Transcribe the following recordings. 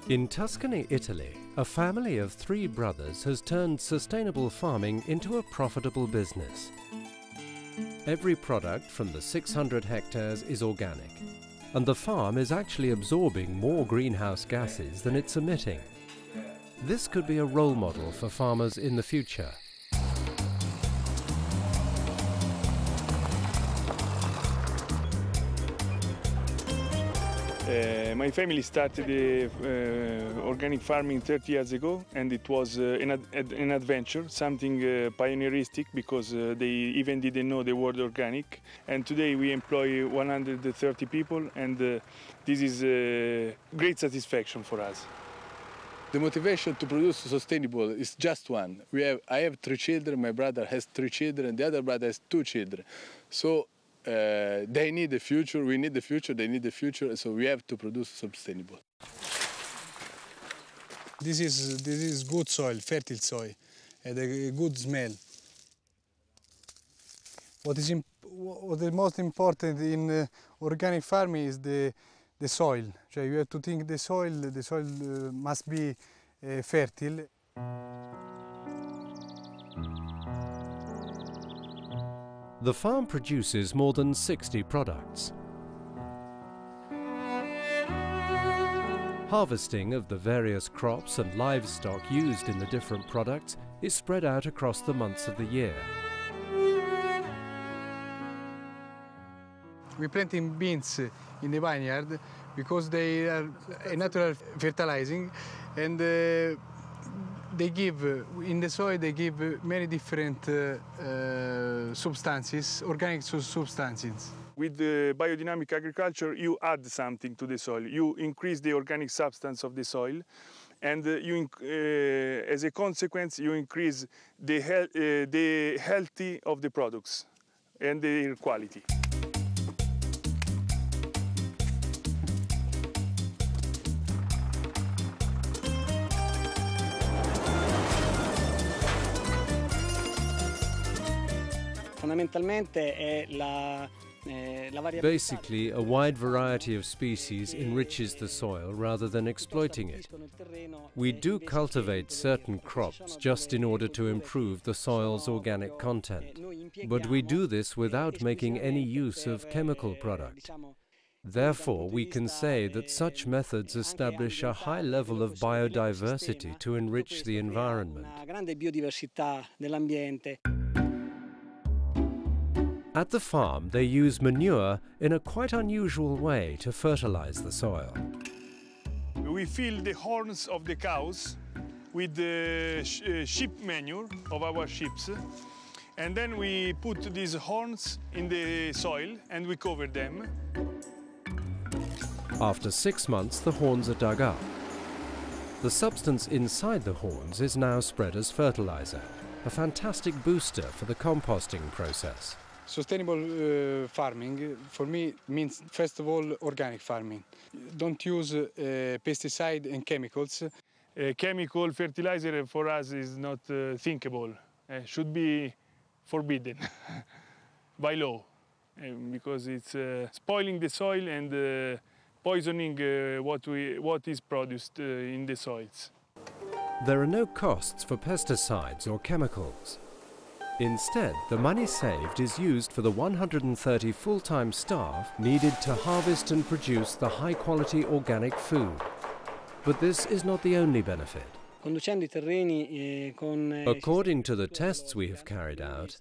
In Tuscany, Italy, a family of 3 brothers has turned sustainable farming into a profitable business. Every product from the 600 hectares is organic, and the farm is actually absorbing more greenhouse gases than it's emitting. This could be a role model for farmers in the future. My family started organic farming 30 years ago, and it was an adventure, something pioneeristic, because they even didn't know the word organic. And today we employ 130 people, and this is a great satisfaction for us. The motivation to produce sustainable is just one. I have 3 children, my brother has 3 children, the other brother has 2 children. So they need the future, we need the future, they need the future, so we have to produce sustainable. This is good soil, fertile soil, and a good smell. What is most important in organic farming is the soil. So you have to think the soil must be fertile. The farm produces more than 60 products. Harvesting of the various crops and livestock used in the different products is spread out across the months of the year. We planting beans in the vineyard because they are a natural fertilizing, and they give, in the soil, they give many different substances, organic substances. With the biodynamic agriculture, you add something to the soil. You increase the organic substance of the soil, and as a consequence, you increase the healthy of the products and their quality. Basically, a wide variety of species enriches the soil rather than exploiting it. We do cultivate certain crops just in order to improve the soil's organic content, but we do this without making any use of chemical product. Therefore, we can say that such methods establish a high level of biodiversity to enrich the environment. At the farm, they use manure in a quite unusual way to fertilize the soil. We fill the horns of the cows with the sheep manure of our sheep, and then we put these horns in the soil and we cover them. After 6 months, the horns are dug up. The substance inside the horns is now spread as fertilizer, a fantastic booster for the composting process. Sustainable farming, for me, means, first of all, organic farming. Don't use pesticide and chemicals. Chemical fertilizer for us is not thinkable. Should be forbidden by law, because it's spoiling the soil and poisoning what is produced in the soils. There are no costs for pesticides or chemicals. Instead, the money saved is used for the 130 full-time staff needed to harvest and produce the high-quality organic food. But this is not the only benefit. According to the tests we have carried out,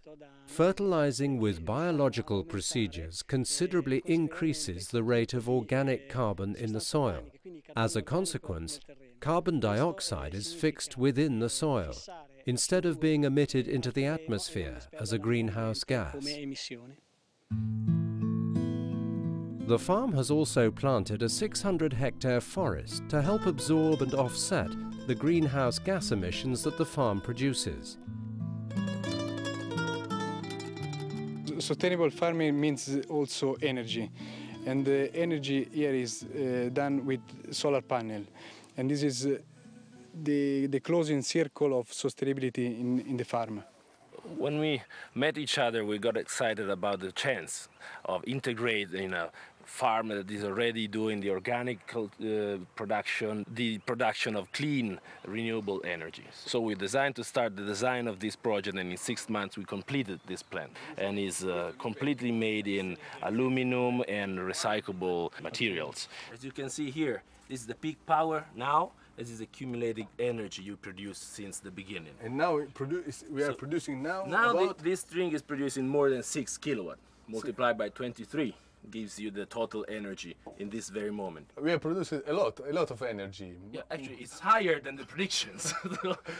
fertilizing with biological procedures considerably increases the rate of organic carbon in the soil. As a consequence, carbon dioxide is fixed within the soil, instead of being emitted into the atmosphere as a greenhouse gas. The farm has also planted a 600-hectare forest to help absorb and offset the greenhouse gas emissions that the farm produces. Sustainable farming means also energy, and the energy here is done with solar panel, and this is the closing circle of sustainability in the farm. When we met each other, we got excited about the chance of integrating a farm that is already doing the organic production, the production of clean, renewable energy. So we designed to start the design of this project, and in 6 months we completed this plant. And it's completely made in aluminum and recyclable materials. As you can see here, this is the peak power now. This is accumulated energy you produce since the beginning. And now we are producing now. Now this string is producing more than 6 kilowatt. Multiplied by 23 gives you the total energy in this very moment. We are producing a lot of energy. Yeah, actually it's higher than the predictions.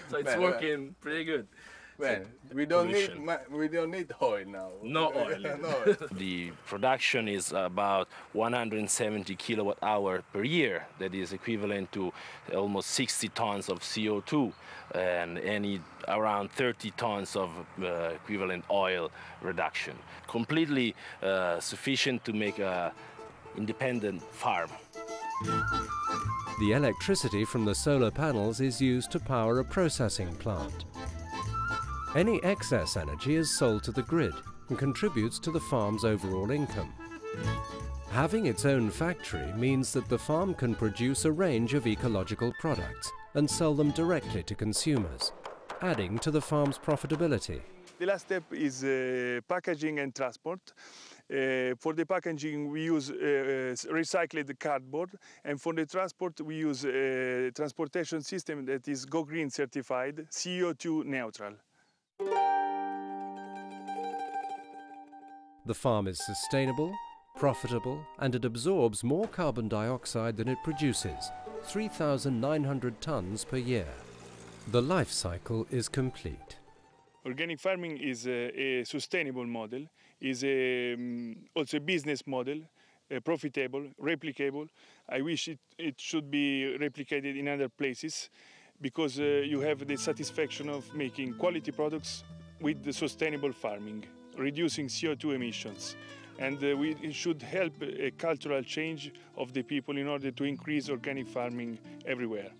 So it's working pretty good. Well, we don't need oil now. No oil. No. The production is about 170 kilowatt hour per year. That is equivalent to almost 60 tons of CO2 and around 30 tons of equivalent oil reduction. Completely sufficient to make an independent farm. The electricity from the solar panels is used to power a processing plant. Any excess energy is sold to the grid and contributes to the farm's overall income. Having its own factory means that the farm can produce a range of ecological products and sell them directly to consumers, adding to the farm's profitability. The last step is packaging and transport. For the packaging, we use recycled cardboard, and for the transport, we use a transportation system that is Go Green certified, CO2 neutral. The farm is sustainable, profitable, and it absorbs more carbon dioxide than it produces, 3,900 tons per year. The life cycle is complete. Organic farming is a sustainable model, is also a business model, profitable, replicable. I wish it should be replicated in other places, because you have the satisfaction of making quality products with the sustainable farming, reducing CO2 emissions. And we should help a cultural change of the people in order to increase organic farming everywhere.